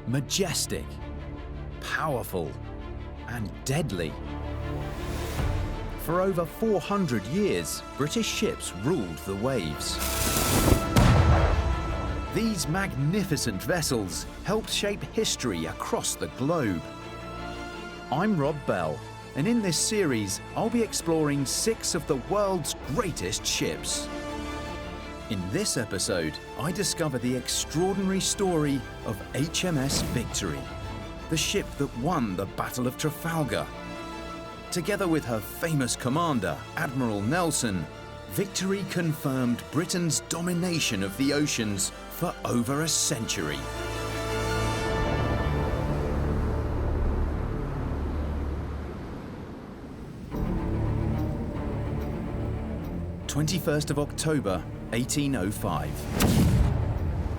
majestic, powerful, and deadly. For over 400 years, British ships ruled the waves. These magnificent vessels helped shape history across the globe. I'm Rob Bell, and in this series, I'll be exploring 6 of the world's greatest ships. In this episode, I discover the extraordinary story of HMS Victory, the ship that won the Battle of Trafalgar. Together with her famous commander, Admiral Nelson, Victory confirmed Britain's domination of the oceans for over a century. 21st of October, 1805.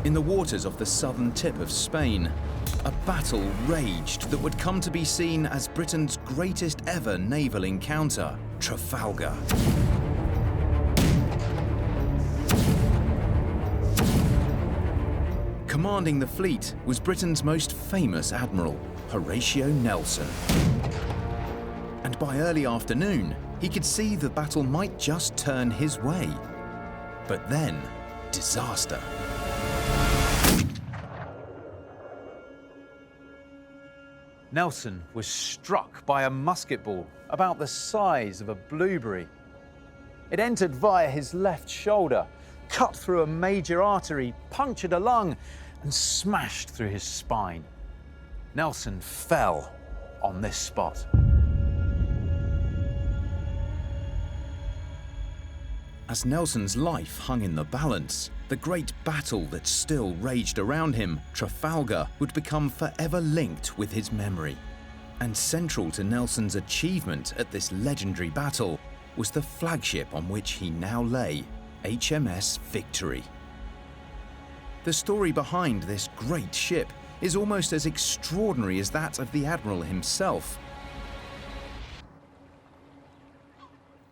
In the waters off the southern tip of Spain, a battle raged that would come to be seen as Britain's greatest ever naval encounter, Trafalgar. Commanding the fleet was Britain's most famous admiral, Horatio Nelson. And by early afternoon, he could see the battle might just turn his way. But then, disaster. Nelson was struck by a musket ball about the size of a blueberry. It entered via his left shoulder, cut through a major artery, punctured a lung, and smashed through his spine. Nelson fell on this spot. As Nelson's life hung in the balance, the great battle that still raged around him, Trafalgar, would become forever linked with his memory. And central to Nelson's achievement at this legendary battle was the flagship on which he now lay, HMS Victory. The story behind this great ship is almost as extraordinary as that of the Admiral himself.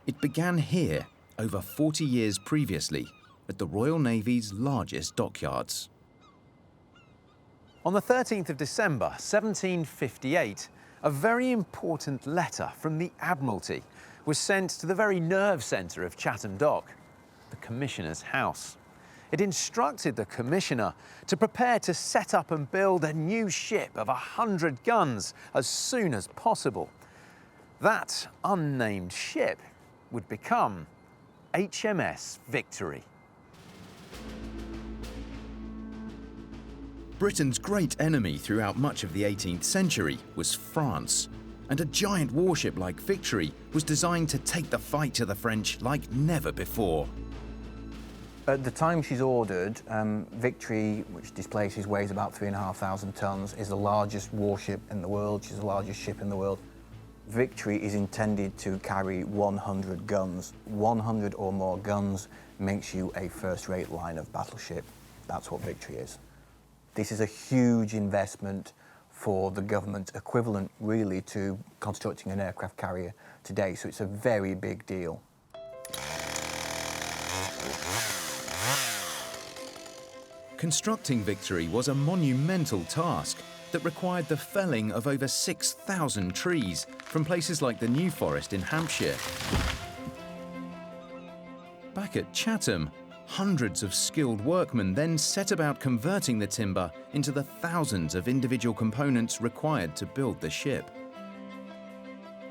It began here, over 40 years previously, at the Royal Navy's largest dockyards. On the 13th of December 1758, a very important letter from the Admiralty was sent to the very nerve centre of Chatham Dock, the Commissioner's house. It instructed the Commissioner to prepare to set up and build a new ship of 100 guns as soon as possible. That unnamed ship would become HMS Victory. Britain's great enemy throughout much of the 18th century was France, and a giant warship like Victory was designed to take the fight to the French like never before. At the time she's ordered, Victory, which displaces weighs about 3,500 tons, is the largest warship in the world. She's the largest ship in the world. Victory is intended to carry 100 guns. 100 or more guns makes you a first-rate line of battleship. That's what Victory is. This is a huge investment for the government, equivalent really to constructing an aircraft carrier today, so it's a very big deal. Constructing Victory was a monumental task that required the felling of over 6,000 trees from places like the New Forest in Hampshire. Back at Chatham, hundreds of skilled workmen then set about converting the timber into the thousands of individual components required to build the ship.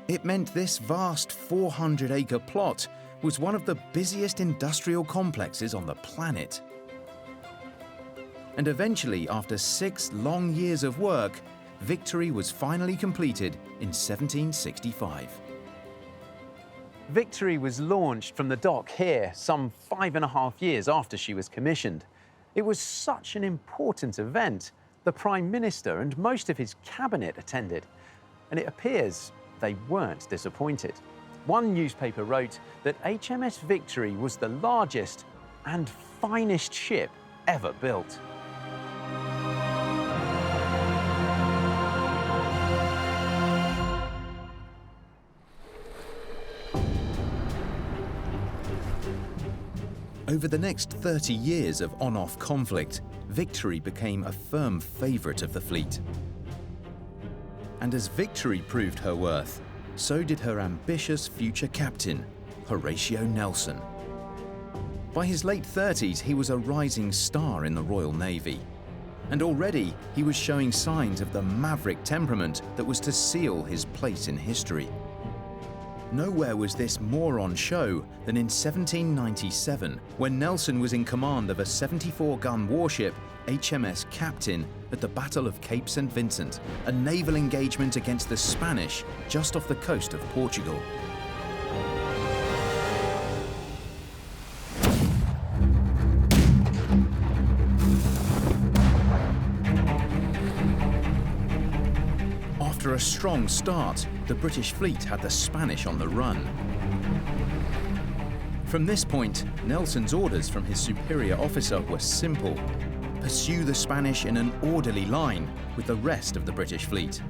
It meant this vast 400-acre plot was one of the busiest industrial complexes on the planet. And eventually, after 6 long years of work, Victory was finally completed in 1765. Victory was launched from the dock here some 5.5 years after she was commissioned. It was such an important event. The Prime Minister and most of his cabinet attended, and it appears they weren't disappointed. One newspaper wrote that HMS Victory was the largest and finest ship ever built. Over the next 30 years of on-off conflict, Victory became a firm favourite of the fleet. And as Victory proved her worth, so did her ambitious future captain, Horatio Nelson. By his late 30s, he was a rising star in the Royal Navy. And already he was showing signs of the maverick temperament that was to seal his place in history. Nowhere was this more on show than in 1797, when Nelson was in command of a 74-gun warship, HMS Captain, at the Battle of Cape St. Vincent, a naval engagement against the Spanish just off the coast of Portugal. After a strong start, the British fleet had the Spanish on the run. From this point, Nelson's orders from his superior officer were simple: pursue the Spanish in an orderly line with the rest of the British fleet.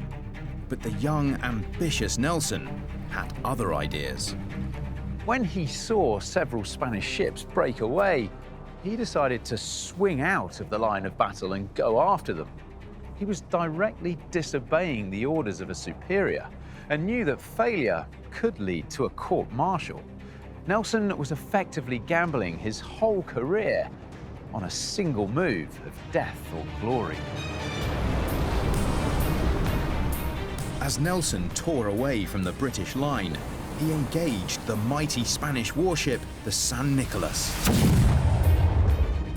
But the young, ambitious Nelson had other ideas. When he saw several Spanish ships break away, he decided to swing out of the line of battle and go after them. He was directly disobeying the orders of a superior and knew that failure could lead to a court-martial. Nelson was effectively gambling his whole career on a single move of death or glory. As Nelson tore away from the British line, he engaged the mighty Spanish warship, the San Nicolas.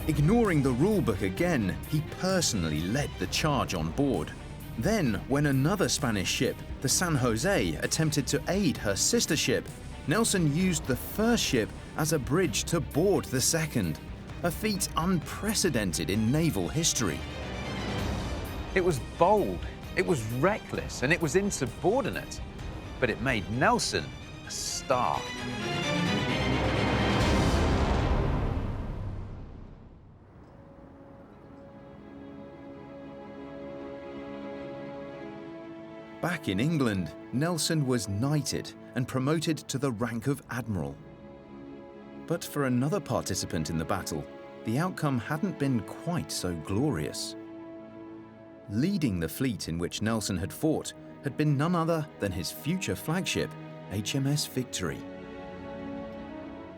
Ignoring the rulebook again, he personally led the charge on board. Then, when another Spanish ship, the San Jose, attempted to aid her sister ship, Nelson used the first ship as a bridge to board the second, a feat unprecedented in naval history. It was bold, it was reckless, and it was insubordinate, but it made Nelson a star. Back in England, Nelson was knighted and promoted to the rank of admiral. But for another participant in the battle, the outcome hadn't been quite so glorious. Leading the fleet in which Nelson had fought had been none other than his future flagship, HMS Victory.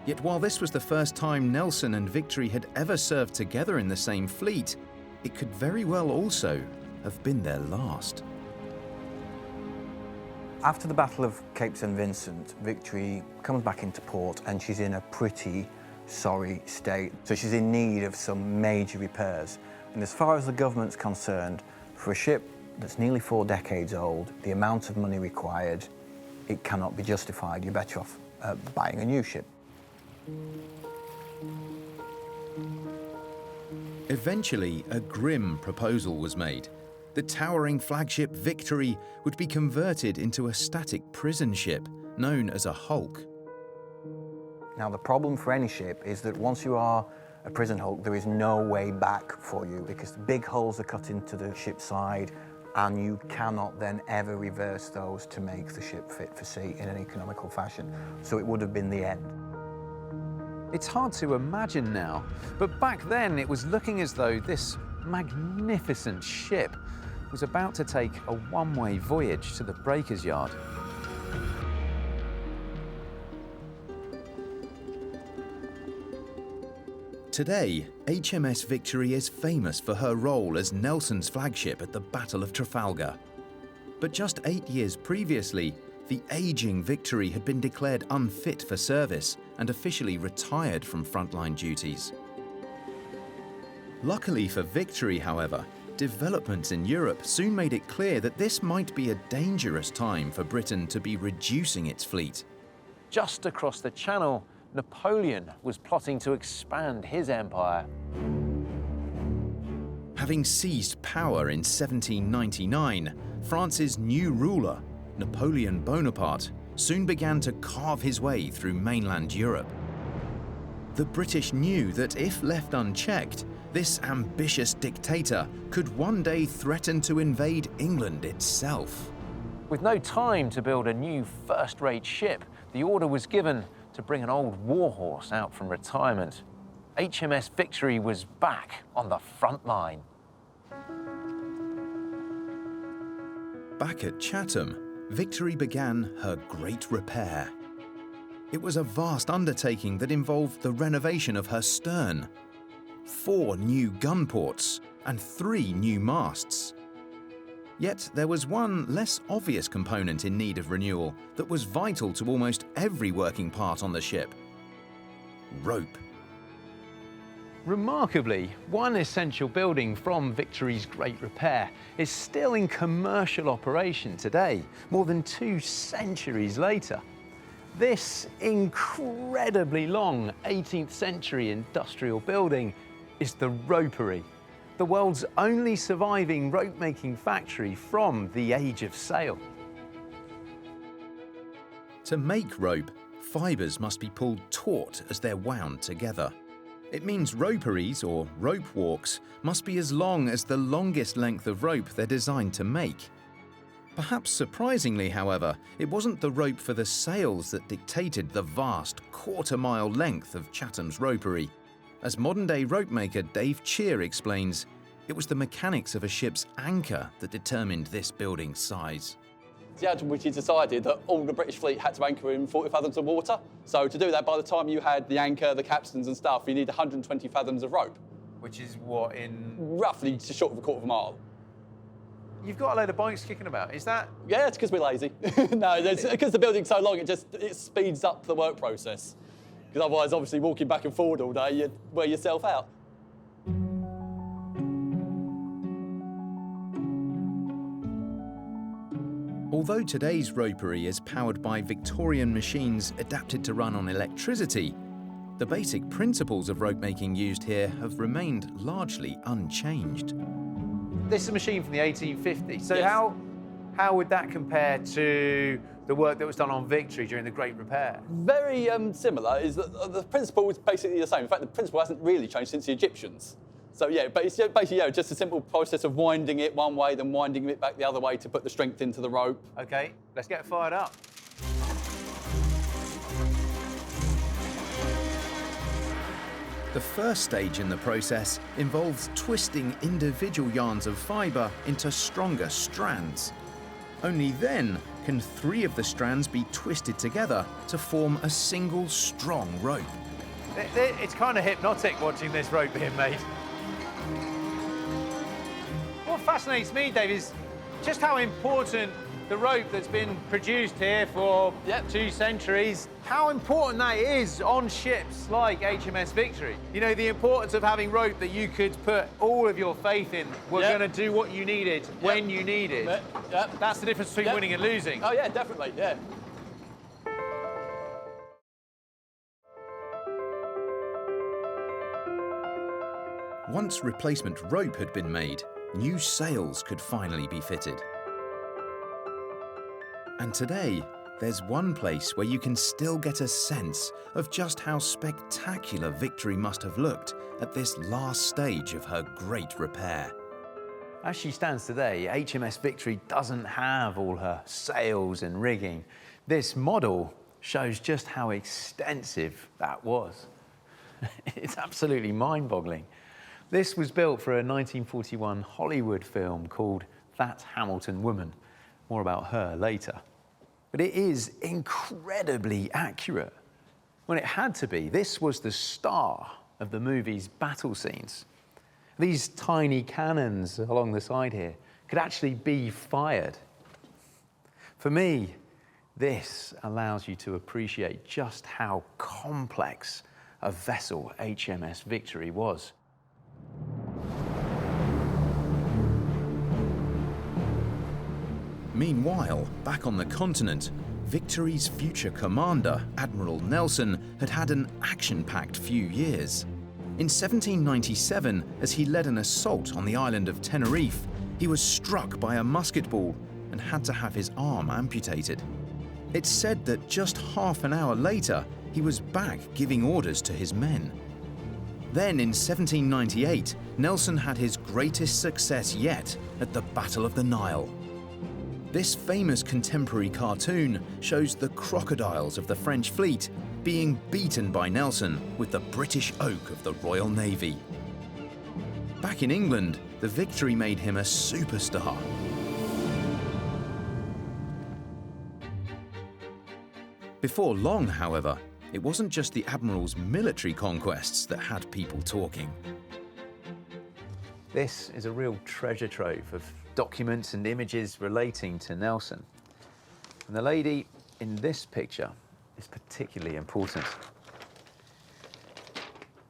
Yet while this was the first time Nelson and Victory had ever served together in the same fleet, it could very well also have been their last. After the Battle of Cape St. Vincent, Victory comes back into port and she's in a pretty sorry state. So she's in need of some major repairs. And as far as the government's concerned, for a ship that's nearly 4 decades old, the amount of money required, it cannot be justified. You're better off buying a new ship. Eventually, a grim proposal was made. The towering flagship Victory would be converted into a static prison ship known as a hulk. Now, the problem for any ship is that once you are a prison hulk, there is no way back for you because the big holes are cut into the ship's side and you cannot then ever reverse those to make the ship fit for sea in an economical fashion. So it would have been the end. It's hard to imagine now, but back then it was looking as though this magnificent ship was about to take a one-way voyage to the breaker's yard. Today, HMS Victory is famous for her role as Nelson's flagship at the Battle of Trafalgar. But just 8 years previously, the aging Victory had been declared unfit for service and officially retired from frontline duties. Luckily for Victory, however, developments in Europe soon made it clear that this might be a dangerous time for Britain to be reducing its fleet. Just across the Channel, Napoleon was plotting to expand his empire. Having seized power in 1799, France's new ruler, Napoleon Bonaparte, soon began to carve his way through mainland Europe. The British knew that if left unchecked, this ambitious dictator could one day threaten to invade England itself. With no time to build a new first-rate ship, the order was given to bring an old warhorse out from retirement. HMS Victory was back on the front line. Back at Chatham, Victory began her great repair. It was a vast undertaking that involved the renovation of her stern, 4 new gun ports, and 3 new masts. Yet there was one less obvious component in need of renewal that was vital to almost every working part on the ship: rope. Remarkably, one essential building from Victory's great repair is still in commercial operation today, more than 2 centuries later. This incredibly long 18th century industrial building is the ropery, the world's only surviving rope-making factory from the Age of Sail. To make rope, fibres must be pulled taut as they're wound together. It means roperies, or rope walks, must be as long as the longest length of rope they're designed to make. Perhaps surprisingly, however, it wasn't the rope for the sails that dictated the vast quarter-mile length of Chatham's ropery. As modern-day rope-maker Dave Cheer explains, it was the mechanics of a ship's anchor that determined this building's size. The Admiralty decided that all the British fleet had to anchor in 40 fathoms of water. So to do that, by the time you had the anchor, the capstans and stuff, you need 120 fathoms of rope. Which is what in... Roughly just short of a quarter of a mile. You've got a load of bikes kicking about, is that... Yeah, it's because we're lazy. No, because the building's so long, it speeds up the work process. Because otherwise, obviously, walking back and forward all day, you'd wear yourself out. Although today's ropery is powered by Victorian machines adapted to run on electricity, the basic principles of rope making used here have remained largely unchanged. This is a machine from the 1850s. So Yes. how would that compare to the work that was done on Victory during the Great Repair? Very similar, is that the principle is basically the same. In fact, the principle hasn't really changed since the Egyptians. So yeah, but it's basically just a simple process of winding it one way, then winding it back the other way to put the strength into the rope. OK, let's get fired up. The first stage in the process involves twisting individual yarns of fibre into stronger strands. Only then can 3 of the strands be twisted together to form a single strong rope. It's kind of hypnotic watching this rope being made. What fascinates me, Dave, is just how important the rope that's been produced here for 2 centuries, how important that is on ships like HMS Victory. You know, the importance of having rope that you could put all of your faith in. We're going to do what you needed, when you needed. That's the difference between winning and losing. Oh yeah, definitely, yeah. Once replacement rope had been made, new sails could finally be fitted. And today, there's one place where you can still get a sense of just how spectacular Victory must have looked at this last stage of her great repair. As she stands today, HMS Victory doesn't have all her sails and rigging. This model shows just how extensive that was. It's absolutely mind-boggling. This was built for a 1941 Hollywood film called That Hamilton Woman. More about her later. But it is incredibly accurate. When it had to be, this was the star of the movie's battle scenes. These tiny cannons along the side here could actually be fired. For me, this allows you to appreciate just how complex a vessel HMS Victory was. Meanwhile, back on the continent, Victory's future commander, Admiral Nelson, had had an action-packed few years. In 1797, as he led an assault on the island of Tenerife, he was struck by a musket ball and had to have his arm amputated. It's said that just half an hour later, he was back giving orders to his men. Then in 1798, Nelson had his greatest success yet at the Battle of the Nile. This famous contemporary cartoon shows the crocodiles of the French fleet being beaten by Nelson with the British Oak of the Royal Navy. Back in England, the victory made him a superstar. Before long, however, it wasn't just the Admiral's military conquests that had people talking. This is a real treasure trove of documents and images relating to Nelson. And the lady in this picture is particularly important.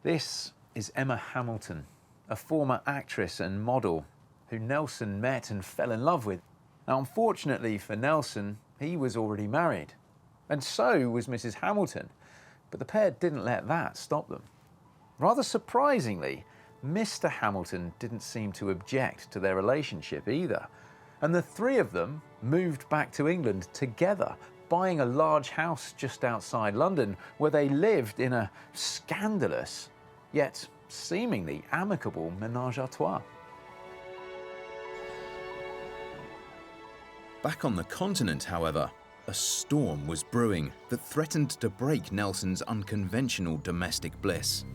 This is Emma Hamilton, a former actress and model who Nelson met and fell in love with. Now, unfortunately for Nelson, he was already married, and so was Mrs. Hamilton, but the pair didn't let that stop them. Rather surprisingly, Mr. Hamilton didn't seem to object to their relationship either, and the three of them moved back to England together, buying a large house just outside London where they lived in a scandalous, yet seemingly amicable ménage à trois. Back on the continent, however, a storm was brewing that threatened to break Nelson's unconventional domestic bliss.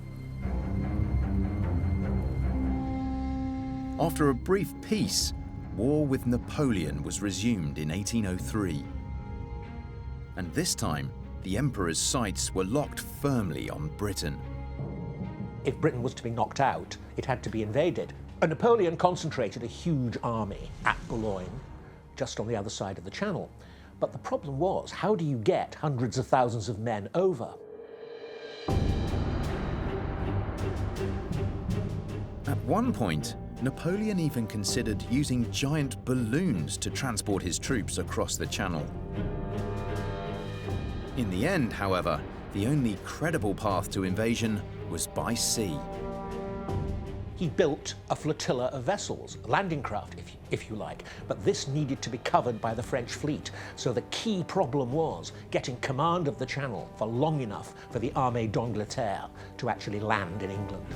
After a brief peace, war with Napoleon was resumed in 1803. And this time, the Emperor's sights were locked firmly on Britain. If Britain was to be knocked out, it had to be invaded. And Napoleon concentrated a huge army at Boulogne, just on the other side of the Channel. But the problem was, how do you get hundreds of thousands of men over? At one point, Napoleon even considered using giant balloons to transport his troops across the Channel. In the end, however, the only credible path to invasion was by sea. He built a flotilla of vessels, a landing craft, if you like, but this needed to be covered by the French fleet. So the key problem was getting command of the Channel for long enough for the Armée d'Angleterre to actually land in England.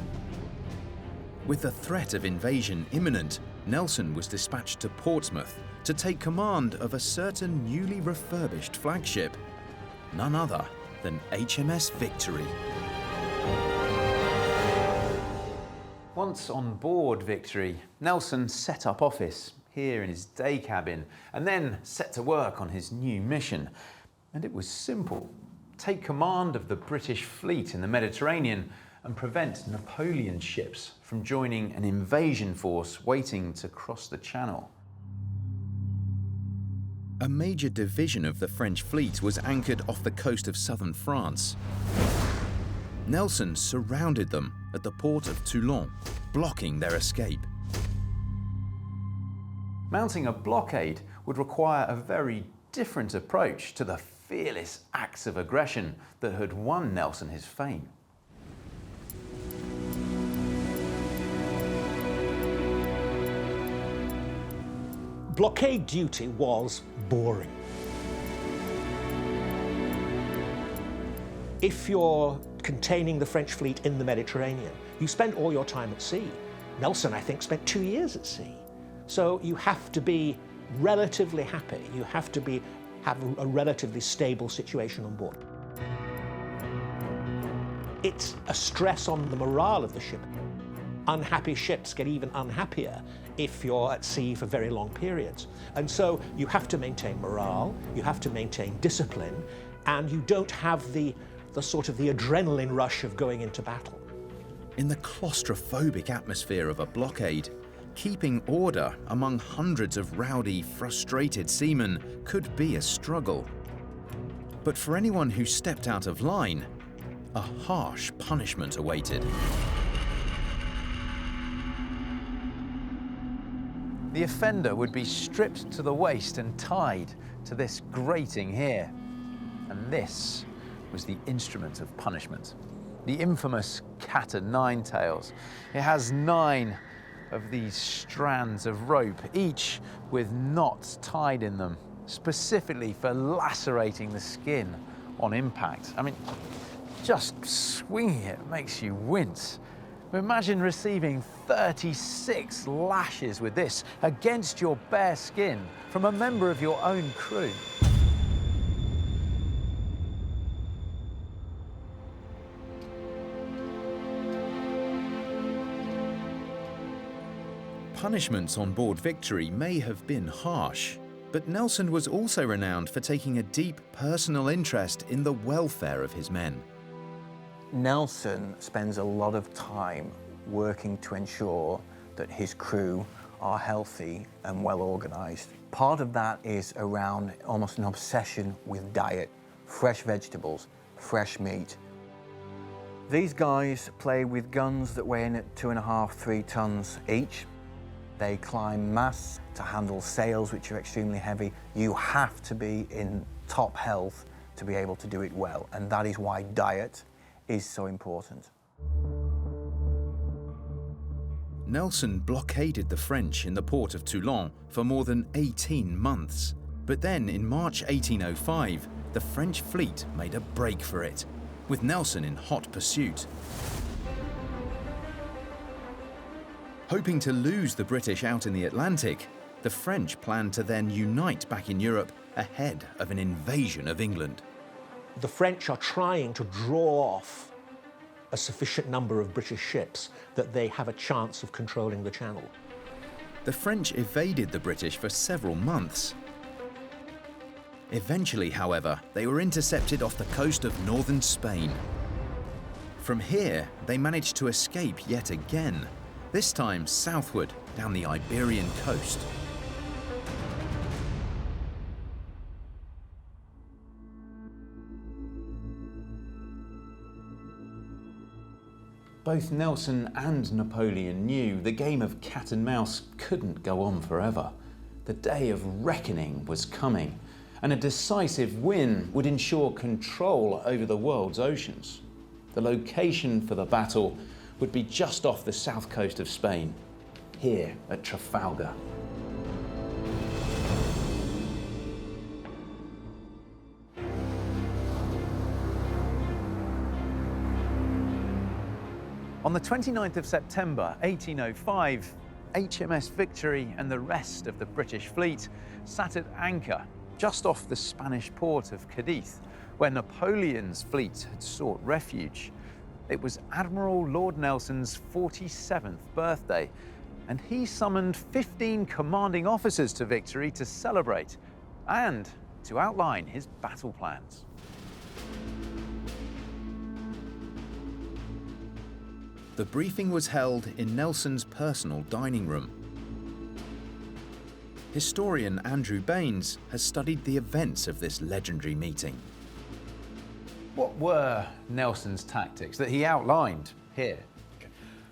With the threat of invasion imminent, Nelson was dispatched to Portsmouth to take command of a certain newly refurbished flagship, none other than HMS Victory. Once on board Victory, Nelson set up office here in his day cabin and then set to work on his new mission. And it was simple: take command of the British fleet in the Mediterranean and prevent Napoleon's ships from joining an invasion force waiting to cross the Channel. A major division of the French fleet was anchored off the coast of southern France. Nelson surrounded them at the port of Toulon, blocking their escape. Mounting a blockade would require a very different approach to the fearless acts of aggression that had won Nelson his fame. Blockade duty was boring. If you're containing the French fleet in the Mediterranean, you spend all your time at sea. Nelson, I think, spent 2 years at sea. So you have to be relatively happy. You have to have a relatively stable situation on board. It's a stress on the morale of the ship. Unhappy ships get even unhappier if you're at sea for very long periods. And so you have to maintain morale, you have to maintain discipline, and you don't have the sort of the adrenaline rush of going into battle. In the claustrophobic atmosphere of a blockade, keeping order among hundreds of rowdy, frustrated seamen could be a struggle. But for anyone who stepped out of line, a harsh punishment awaited. The offender would be stripped to the waist and tied to this grating here. And this was the instrument of punishment, the infamous cat o' nine tails. It has 9 of these strands of rope, each with knots tied in them, specifically for lacerating the skin on impact. I mean, just swinging it makes you wince. Imagine receiving 36 lashes with this against your bare skin from a member of your own crew. punishments on board Victory may have been harsh, but Nelson was also renowned for taking a deep personal interest in the welfare of his men. Nelson spends a lot of time working to ensure that his crew are healthy and well organised. Part of that is around almost an obsession with diet, fresh vegetables, fresh meat. These guys play with guns that weigh in at 2.5, 3 tons each. They climb masts to handle sails, which are extremely heavy. You have to be in top health to be able to do it well, and that is why diet is so important. Nelson blockaded the French in the port of Toulon for more than 18 months. But then in March 1805, the French fleet made a break for it, with Nelson in hot pursuit. Hoping to lose the British out in the Atlantic, the French planned to then unite back in Europe ahead of an invasion of England. The French are trying to draw off a sufficient number of British ships that they have a chance of controlling the channel. The French evaded the British for several months. Eventually, however, they were intercepted off the coast of northern Spain. From here, they managed to escape yet again, this time southward down the Iberian coast. Both Nelson and Napoleon knew the game of cat and mouse couldn't go on forever. The day of reckoning was coming, and a decisive win would ensure control over the world's oceans. The location for the battle would be just off the south coast of Spain, here at Trafalgar. On the 29th of September 1805, HMS Victory and the rest of the British fleet sat at anchor just off the Spanish port of Cadiz, where Napoleon's fleet had sought refuge. It was Admiral Lord Nelson's 47th birthday, and he summoned 15 commanding officers to Victory to celebrate and to outline his battle plans. The briefing was held in Nelson's personal dining room. Historian Andrew Baines has studied the events of this legendary meeting. What were Nelson's tactics that he outlined here?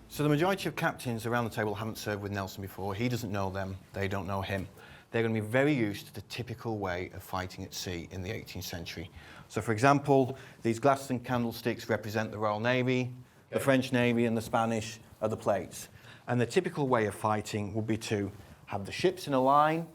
So the majority of captains around the table haven't served with Nelson before. He doesn't know them, they don't know him. They're going to be very used to the typical way of fighting at sea in the 18th century. So for example, these glasses and candlesticks represent the Royal Navy, the French Navy and the Spanish are the plates. And the typical way of fighting would be to have the ships in a line,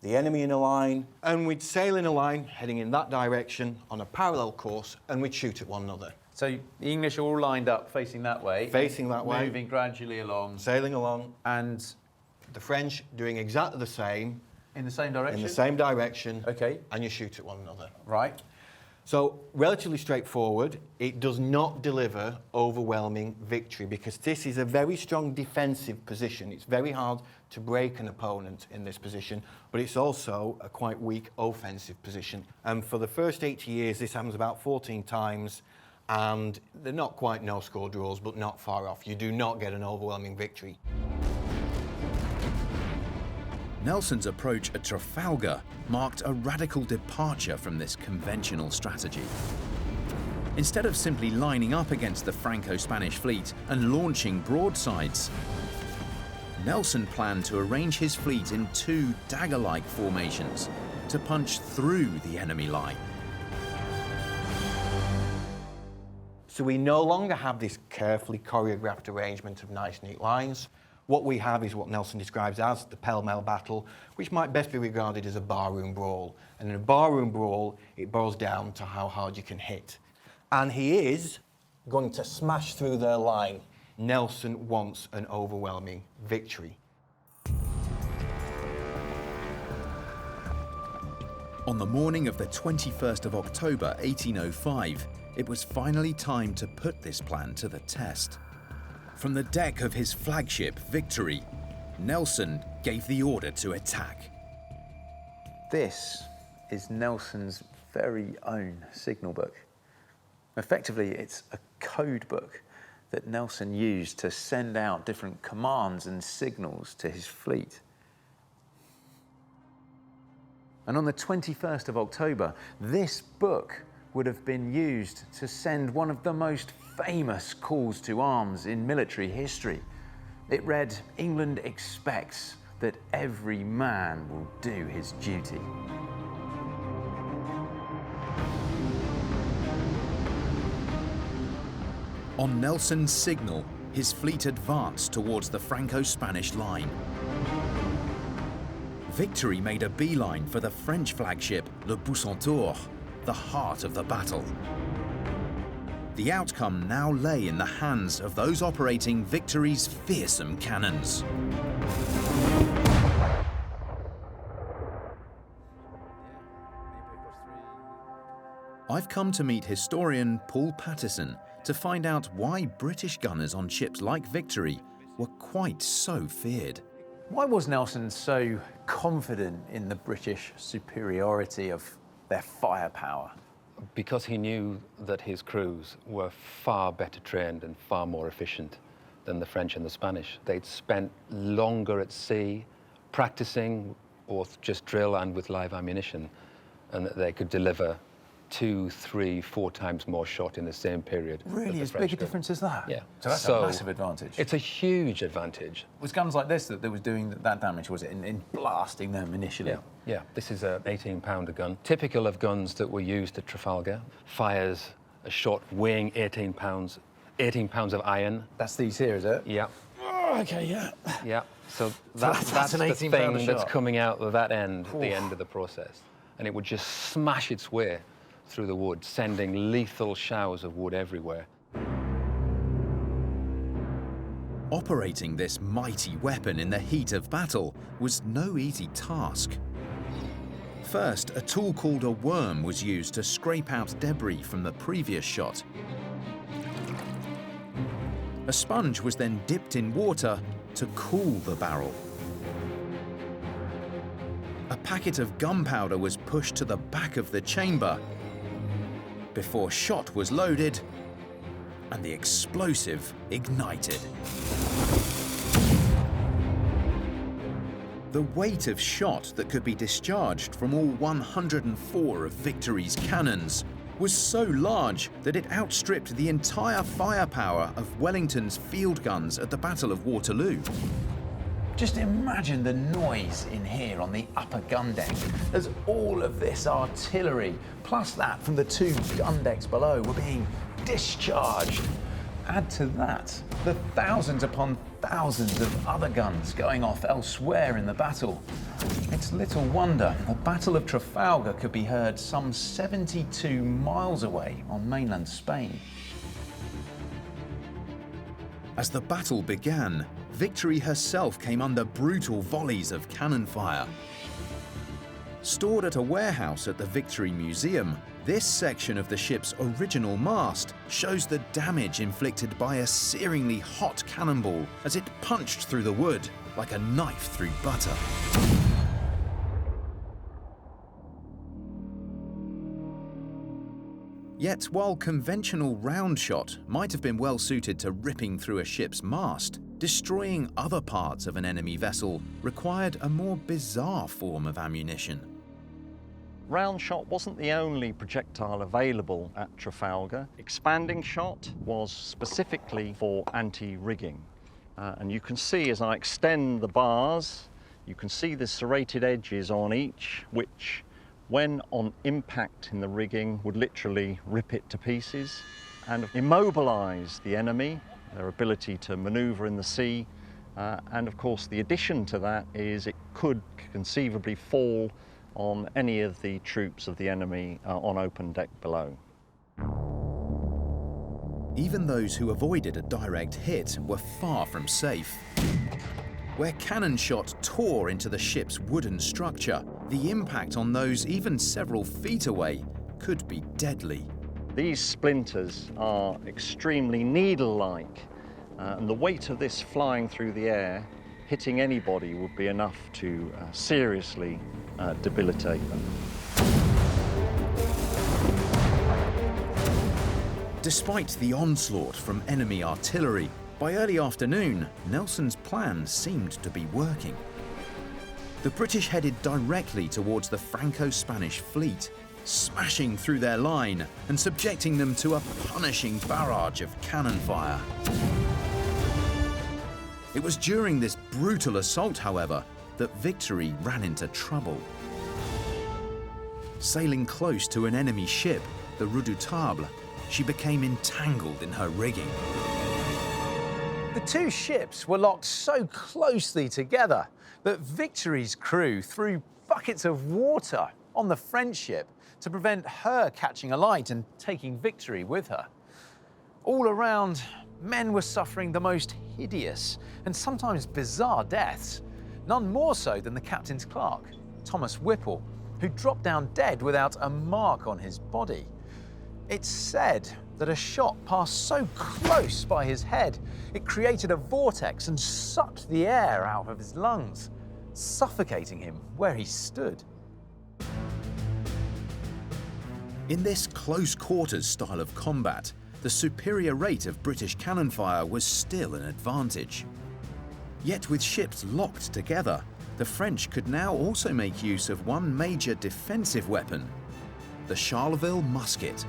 the enemy in a line, and we'd sail in a line heading in that direction on a parallel course, and we'd shoot at one another. So the English are all lined up facing that way. Facing that way. Moving gradually along. Sailing along. And The French doing exactly the same. in the same direction? In the same direction. Okay. And you shoot at one another. Right. So, relatively straightforward. It does not deliver overwhelming victory because this is a very strong defensive position. It's very hard to break an opponent in this position, but it's also a quite weak offensive position. And for the first 80 years, this happens about 14 times, and they're not quite no-score draws, but not far off. You do not get an overwhelming victory. Nelson's approach at Trafalgar marked a radical departure from this conventional strategy. Instead of simply lining up against the Franco-Spanish fleet and launching broadsides, Nelson planned to arrange his fleet in two dagger-like formations to punch through the enemy line. So we no longer have this carefully choreographed arrangement of nice, neat lines. What we have is what Nelson describes as the pell-mell battle, which might best be regarded as a barroom brawl. And in a barroom brawl, it boils down to how hard you can hit. And he is going to smash through their line. Nelson wants an overwhelming victory. On the morning of the 21st of October 1805, it was finally time to put this plan to the test. From the deck of his flagship, Victory, Nelson gave the order to attack. This is Nelson's very own signal book. Effectively, it's a code book that Nelson used to send out different commands and signals to his fleet. And on the 21st of October, this book would have been used to send one of the most famous calls to arms in military history. It read, "England expects that every man will do his duty." On Nelson's signal, his fleet advanced towards the Franco-Spanish line. Victory made a beeline for the French flagship Le Bucentaure, the heart of the battle. The outcome now lay in the hands of those operating Victory's fearsome cannons. I've come to meet historian Paul Patterson to find out why British gunners on ships like Victory were quite so feared. Why was Nelson so confident in the British superiority of their firepower? Because he knew that his crews were far better trained and far more efficient than the French and the Spanish. They'd spent longer at sea practicing both just drill and with live ammunition, and that they could deliver 2, 3, 4 times more shot in the same period. Really, as big a difference as that? Yeah. So that's a massive advantage. It's a huge advantage. It was guns like this that was doing that damage, was it, in blasting them initially? Yeah, yeah. This is an 18-pounder gun, typical of guns that were used at Trafalgar. Fires a shot weighing 18 pounds of iron. That's these here, is it? Yeah. Oh, okay, yeah. Yeah. So that's that's an the 18-pounder thing that's shot. coming out of that end, the end of the process. And it would just smash its way through the wood, sending lethal showers of wood everywhere. Operating this mighty weapon in the heat of battle was no easy task. First, a tool called a worm was used to scrape out debris from the previous shot. A sponge was then dipped in water to cool the barrel. A packet of gunpowder was pushed to the back of the chamber before shot was loaded and the explosive ignited. The weight of shot that could be discharged from all 104 of Victory's cannons was so large that it outstripped the entire firepower of Wellington's field guns at the Battle of Waterloo. Just imagine the noise in here on the upper gun deck as all of this artillery, plus that from the 2 gun decks below, were being discharged. Add to that the thousands upon thousands of other guns going off elsewhere in the battle. It's little wonder the Battle of Trafalgar could be heard some 72 miles away on mainland Spain. As the battle began, Victory herself came under brutal volleys of cannon fire. Stored at a warehouse at the Victory Museum, this section of the ship's original mast shows the damage inflicted by a searingly hot cannonball as it punched through the wood like a knife through butter. Yet, while conventional round shot might have been well suited to ripping through a ship's mast, destroying other parts of an enemy vessel required a more bizarre form of ammunition. Round shot wasn't the only projectile available at Trafalgar. Expanding shot was specifically for anti-rigging. And you can see as I extend the bars, you can see the serrated edges on each, which when on impact in the rigging would literally rip it to pieces and immobilize the enemy, their ability to maneuver in the sea. And of course the addition to that is it could conceivably fall on any of the troops of the enemy on open deck below. Even those who avoided a direct hit were far from safe. Where cannon shot tore into the ship's wooden structure, the impact on those even several feet away could be deadly. These splinters are extremely needle-like, and the weight of this flying through the air hitting anybody would be enough to seriously debilitate them. Despite the onslaught from enemy artillery, by early afternoon, Nelson's plan seemed to be working. The British headed directly towards the Franco-Spanish fleet, smashing through their line and subjecting them to a punishing barrage of cannon fire. It was during this brutal assault, however, that Victory ran into trouble. Sailing close to an enemy ship, the Redoutable, she became entangled in her rigging. The two ships were locked so closely together that Victory's crew threw buckets of water on the French ship to prevent her catching alight and taking Victory with her. All around, men were suffering the most hideous and sometimes bizarre deaths, none more so than the captain's clerk, Thomas Whipple, who dropped down dead without a mark on his body. It's said that a shot passed so close by his head, it created a vortex and sucked the air out of his lungs, suffocating him where he stood. In this close-quarters style of combat, the superior rate of British cannon fire was still an advantage. Yet with ships locked together, the French could now also make use of one major defensive weapon, the Charleville musket.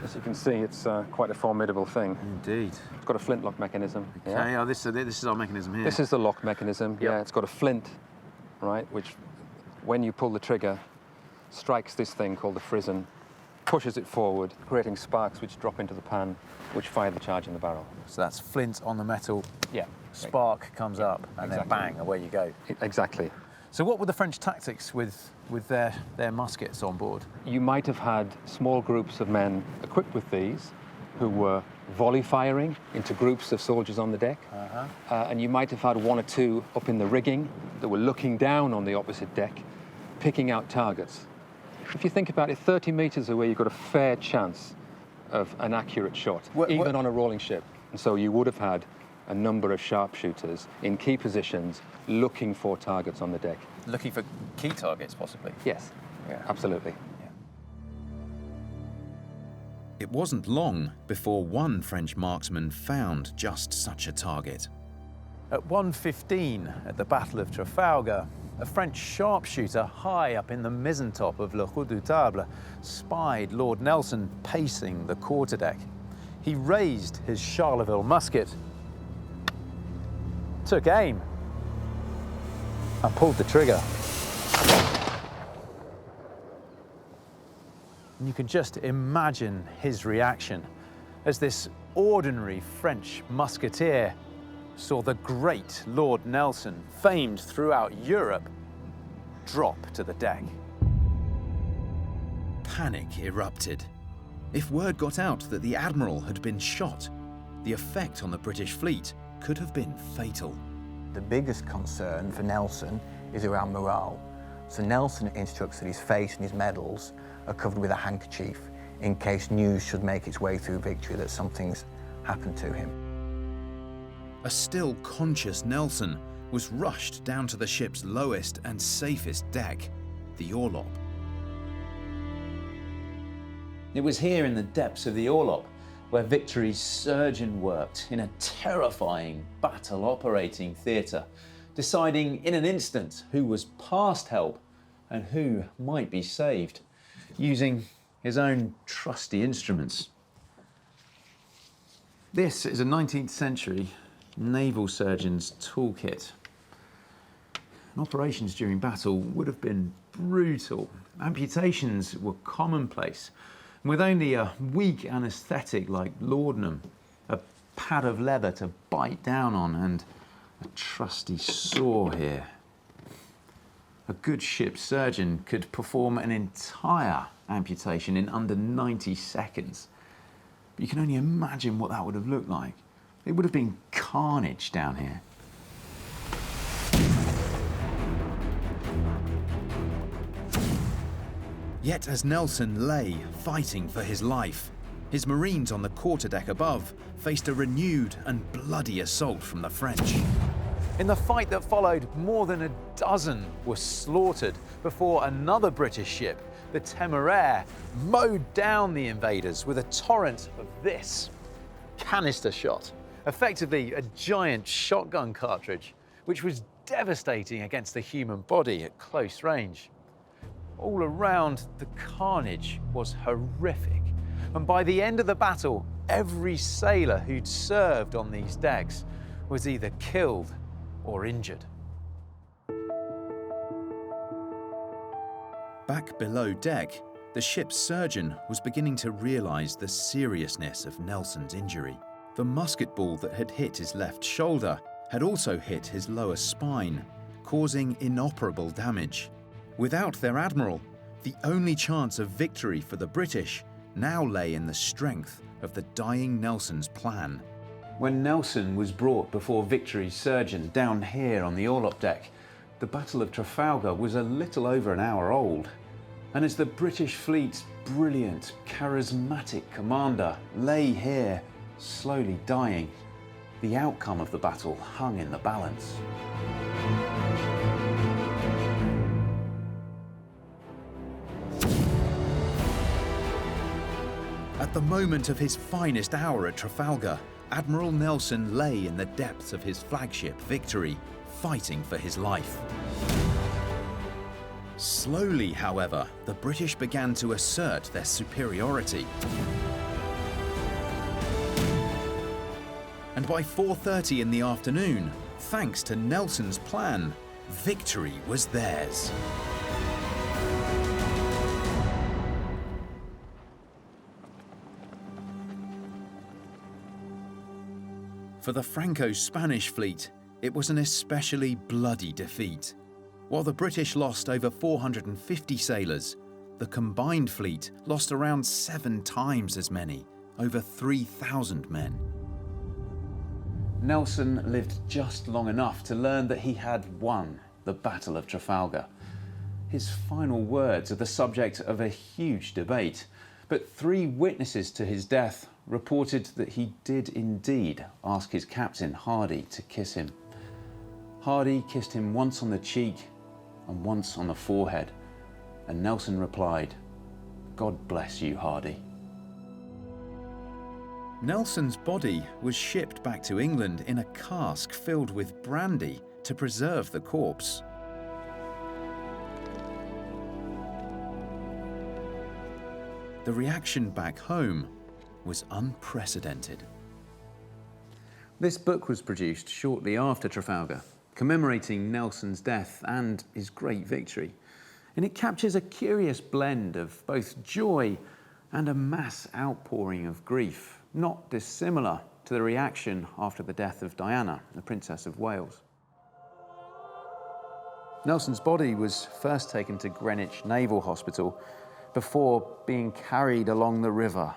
As you can see, it's quite a formidable thing. Indeed. It's got a flintlock mechanism. Okay, Yeah. oh, this is our mechanism here. This is the lock mechanism. Yep. Yeah, it's got a flint, right, which, when you pull the trigger, strikes this thing called the frizzen, pushes it forward, creating sparks which drop into the pan, which fire the charge in the barrel. So that's flint on the metal, Yeah. spark comes up, and exactly. then bang, away you go. Exactly. So what were the French tactics with their muskets on board? You might have had small groups of men equipped with these who were volley firing into groups of soldiers on the deck. And you might have had one or two up in the rigging that were looking down on the opposite deck, picking out targets. If you think about it, 30 meters away, you've got a fair chance of an accurate shot, even on a rolling ship. And so you would have had a number of sharpshooters in key positions looking for targets on the deck. Looking for key targets, possibly? Yes, Yeah. absolutely. It wasn't long before one French marksman found just such a target. At 1:15 at the Battle of Trafalgar, a French sharpshooter high up in the mizzen-top of Le Redoutable spied Lord Nelson pacing the quarterdeck. He raised his Charleville musket, took aim, and pulled the trigger. And you can just imagine his reaction as this ordinary French musketeer saw the great Lord Nelson, famed throughout Europe, drop to the deck. Panic erupted. If word got out that the Admiral had been shot, the effect on the British fleet could have been fatal. The biggest concern for Nelson is around morale. So Nelson instructs that his face and his medals are covered with a handkerchief in case news should make its way through Victory that something's happened to him. A still conscious Nelson was rushed down to the ship's lowest and safest deck, the orlop. It was here in the depths of the orlop where Victory's surgeon worked in a terrifying battle operating theatre, deciding in an instant who was past help and who might be saved, using his own trusty instruments. This is a 19th century naval surgeon's toolkit. Operations during battle would have been brutal. Amputations were commonplace. With only a weak anaesthetic like laudanum, a pad of leather to bite down on, and a trusty saw here. A good ship surgeon could perform an entire amputation in under 90 seconds. But you can only imagine what that would have looked like. It would have been carnage down here. Yet as Nelson lay fighting for his life, his Marines on the quarterdeck above faced a renewed and bloody assault from the French. In the fight that followed, more than a dozen were slaughtered before another British ship, the Temeraire, mowed down the invaders with a torrent of this canister shot, effectively a giant shotgun cartridge, which was devastating against the human body at close range. All around, the carnage was horrific, and by the end of the battle, every sailor who'd served on these decks was either killed or injured. Back below deck, the ship's surgeon was beginning to realise the seriousness of Nelson's injury. The musket ball that had hit his left shoulder had also hit his lower spine, causing inoperable damage. Without their admiral, the only chance of victory for the British now lay in the strength of the dying Nelson's plan. When Nelson was brought before Victory's surgeon down here on the orlop deck, the Battle of Trafalgar was a little over an hour old. And as the British fleet's brilliant, charismatic commander lay here, slowly dying, the outcome of the battle hung in the balance. At the moment of his finest hour at Trafalgar, Admiral Nelson lay in the depths of his flagship Victory, fighting for his life. Slowly, however, the British began to assert their superiority. And by 4:30 in the afternoon, thanks to Nelson's plan, victory was theirs. For the Franco-Spanish fleet, it was an especially bloody defeat. While the British lost over 450 sailors, the combined fleet lost around 7 times as many, over 3,000 men. Nelson lived just long enough to learn that he had won the Battle of Trafalgar. His final words are the subject of a huge debate, but 3 witnesses to his death reported that he did indeed ask his captain, Hardy, to kiss him. Hardy kissed him once on the cheek and once on the forehead, and Nelson replied, "God bless you, Hardy." Nelson's body was shipped back to England in a cask filled with brandy to preserve the corpse. The reaction back home was unprecedented. This book was produced shortly after Trafalgar, commemorating Nelson's death and his great victory. And it captures a curious blend of both joy and a mass outpouring of grief, not dissimilar to the reaction after the death of Diana, the Princess of Wales. Nelson's body was first taken to Greenwich Naval Hospital before being carried along the river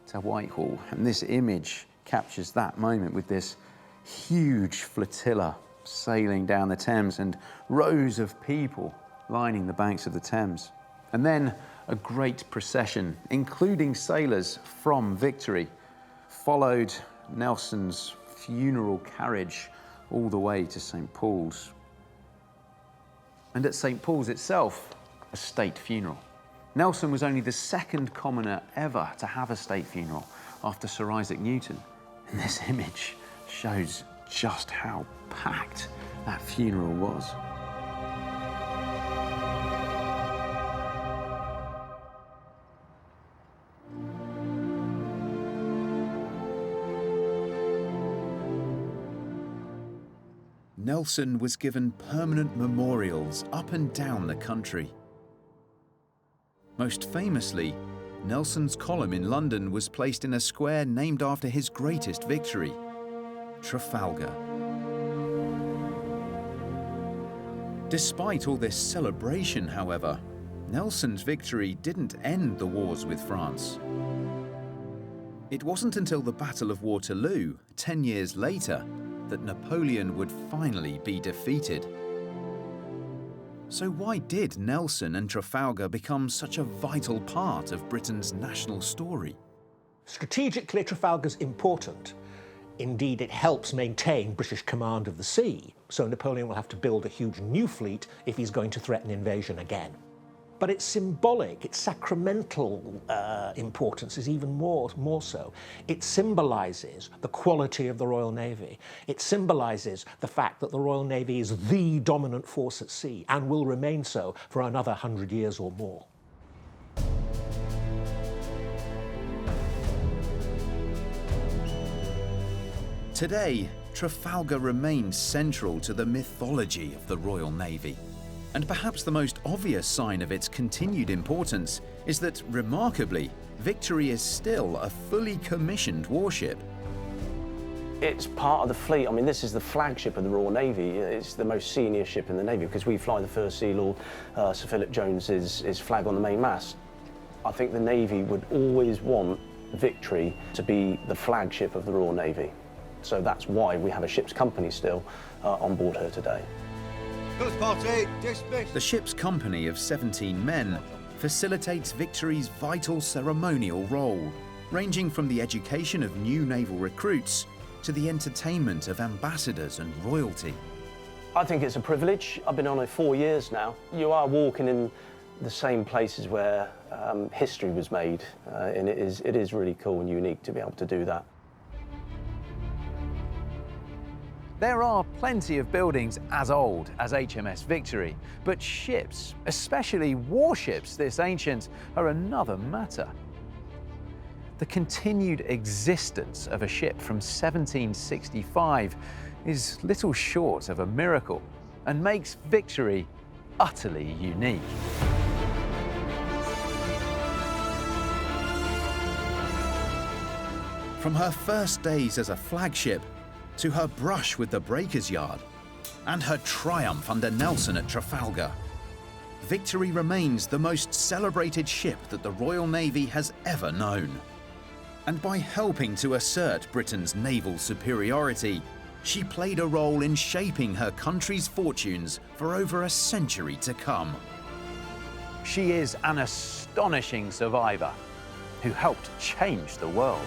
to Whitehall. And this image captures that moment with this huge flotilla sailing down the Thames and rows of people lining the banks of the Thames. And then a great procession, including sailors from Victory, followed Nelson's funeral carriage all the way to St. Paul's. And at St. Paul's itself, a state funeral. Nelson was only the 2nd commoner ever to have a state funeral after Sir Isaac Newton. And this image shows just how packed that funeral was. Nelson was given permanent memorials up and down the country. Most famously, Nelson's column in London was placed in a square named after his greatest victory, Trafalgar. Despite all this celebration, however, Nelson's victory didn't end the wars with France. It wasn't until the Battle of Waterloo, 10 years later, that Napoleon would finally be defeated. So why did Nelson and Trafalgar become such a vital part of Britain's national story? Strategically, Trafalgar's important Indeed, it helps maintain British command of the sea, so Napoleon will have to build a huge new fleet if he's going to threaten invasion again. But its symbolic, its sacramental importance is even more so. It symbolises the quality of the Royal Navy. It symbolises the fact that the Royal Navy is the dominant force at sea and will remain so for another 100 years or more. Today, Trafalgar remains central to the mythology of the Royal Navy. And perhaps the most obvious sign of its continued importance is that, remarkably, Victory is still a fully commissioned warship. It's part of the fleet. I mean, this is the flagship of the Royal Navy. It's the most senior ship in the Navy because we fly the First Sea Lord, Sir Philip Jones's flag on the main mast. I think the Navy would always want Victory to be the flagship of the Royal Navy. So that's why we have a ship's company still on board her today. The ship's company of 17 men facilitates Victory's vital ceremonial role, ranging from the education of new naval recruits to the entertainment of ambassadors and royalty. I think it's a privilege. I've been on it 4 years now. You are walking in the same places where history was made, and it is really cool and unique to be able to do that. There are plenty of buildings as old as HMS Victory, but ships, especially warships this ancient, are another matter. The continued existence of a ship from 1765 is little short of a miracle and makes Victory utterly unique. From her first days as a flagship, to her brush with the breakers yard, and her triumph under Nelson at Trafalgar, Victory remains the most celebrated ship that the Royal Navy has ever known. And by helping to assert Britain's naval superiority, she played a role in shaping her country's fortunes for over a century to come. She is an astonishing survivor who helped change the world.